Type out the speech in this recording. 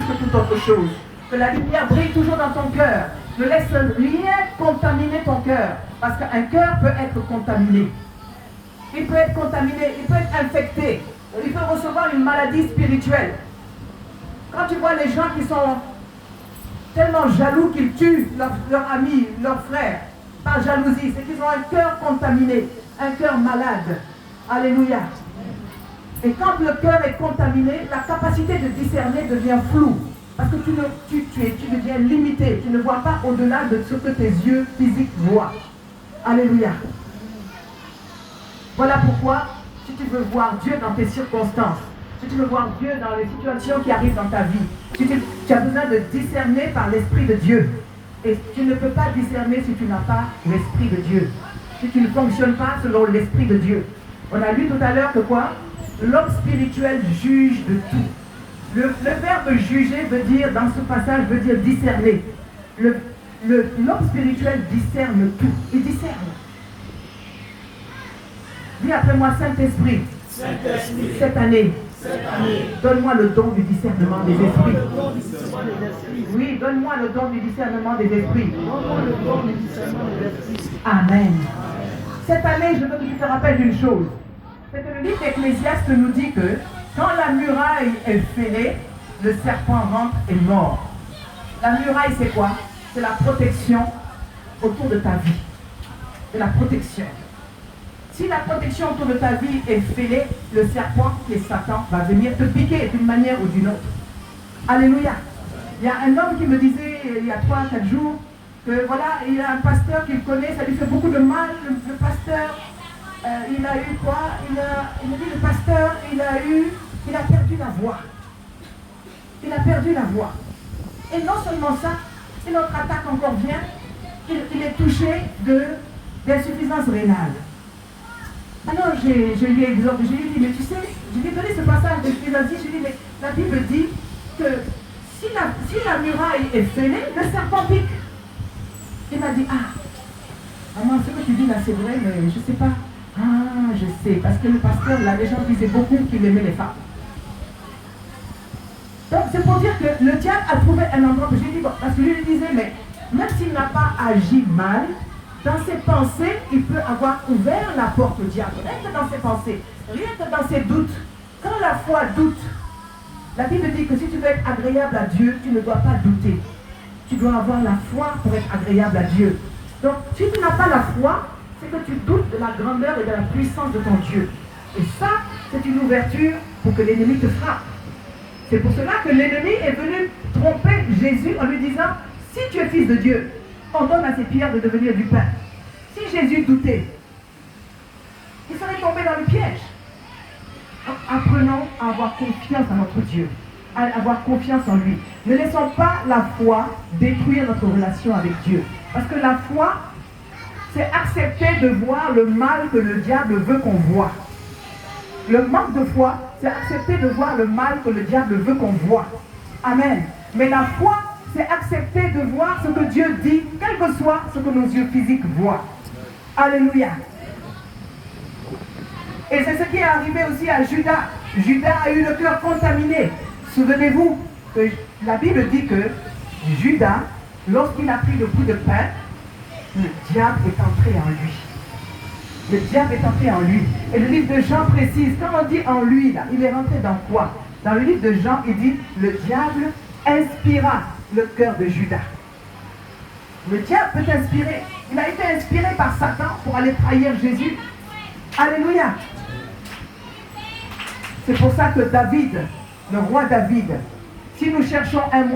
que toute autre chose. Que la lumière brille toujours dans ton cœur. Ne laisse rien contaminer ton cœur. Parce qu'un cœur peut être contaminé. Il peut être contaminé, il peut être infecté. Il peut recevoir une maladie spirituelle. Quand tu vois les gens qui sont tellement jaloux qu'ils tuent leurs amis, leurs frères, par jalousie, c'est qu'ils ont un cœur contaminé, un cœur malade. Alléluia. Et quand le cœur est contaminé, la capacité de discerner devient floue. Parce que tu deviens limité. Tu ne vois pas au-delà de ce que tes yeux physiques voient. Alléluia. Voilà pourquoi, si tu veux voir Dieu dans tes circonstances, si tu veux voir Dieu dans les situations qui arrivent dans ta vie, tu as besoin de discerner par l'Esprit de Dieu. Et tu ne peux pas discerner si tu n'as pas l'Esprit de Dieu. Si tu ne fonctionnes pas selon l'Esprit de Dieu. On a lu tout à l'heure que quoi? L'homme spirituel juge de tout. Le verbe juger veut dire, dans ce passage, veut dire discerner. L'homme spirituel discerne tout. Il discerne. Dis après moi, Saint-Esprit. Saint-Esprit. Cette année. Donne-moi le don du discernement des esprits. Oui, donne-moi le don du discernement des esprits. Amen. Cette année, je veux que tu te rappelles d'une chose. C'est que le livre d'Ecclésiaste nous dit que quand la muraille est fêlée, le serpent rentre et mord. La muraille, c'est quoi? C'est la protection autour de ta vie. C'est la protection. Si la protection autour de ta vie est fêlée, le serpent, qui est Satan, va venir te piquer d'une manière ou d'une autre. Alléluia. Il y a un homme qui me disait il y a 3-4 jours que voilà, il y a un pasteur qu'il connaît, ça lui fait beaucoup de mal. Le pasteur, il a eu quoi? Il me dit le pasteur, il a perdu la voix. Il a perdu la voix. Et non seulement ça, si notre attaque encore vient, il est touché d'insuffisance rénale. Alors je lui ai exhorté, je lui ai dit, mais tu sais, je lui ai donné ce passage de Philosie, je lui ai dit, mais la Bible dit que si la muraille est fêlée, le serpent pique. Il m'a dit, maman, ce que tu dis là, c'est vrai, mais je ne sais pas. Ah, je sais, parce que le pasteur, là, les gens disaient beaucoup qu'il aimait les femmes. Donc c'est pour dire que le diable a trouvé un endroit, j'ai dit, bon, parce que lui disait, mais même s'il n'a pas agi mal, dans ses pensées, il peut avoir ouvert la porte au diable. Rien que dans ses pensées, rien que dans ses doutes. Quand la foi doute, la Bible dit que si tu veux être agréable à Dieu, tu ne dois pas douter. Tu dois avoir la foi pour être agréable à Dieu. Donc, si tu n'as pas la foi, c'est que tu doutes de la grandeur et de la puissance de ton Dieu. Et ça, c'est une ouverture pour que l'ennemi te frappe. C'est pour cela que l'ennemi est venu tromper Jésus en lui disant, si tu es fils de Dieu, on donne à ces pierres de devenir du pain. Si Jésus doutait, il serait tombé dans le piège. Donc, apprenons à avoir confiance en notre Dieu, à avoir confiance en lui. Ne laissons pas la foi détruire notre relation avec Dieu. Parce que la foi, c'est accepter de voir le mal que le diable veut qu'on voit. Le manque de foi, c'est accepter de voir le mal que le diable veut qu'on voit. Amen. Mais la foi, c'est accepter de voir ce que Dieu dit, quel que soit ce que nos yeux physiques voient. Alléluia. Et c'est ce qui est arrivé aussi à Judas. Judas a eu le cœur contaminé. Souvenez-vous que la Bible dit que Judas, lorsqu'il a pris le coup de pain, le diable est entré en lui. Le diable est entré en lui. Et le livre de Jean précise, quand on dit en lui, là, il est rentré dans quoi? Dans le livre de Jean, il dit, le diable inspira le cœur de Judas. Le diable peut inspirer. Il a été inspiré par Satan pour aller trahir Jésus. Alléluia. C'est pour ça que David, le roi David, si nous cherchons un mot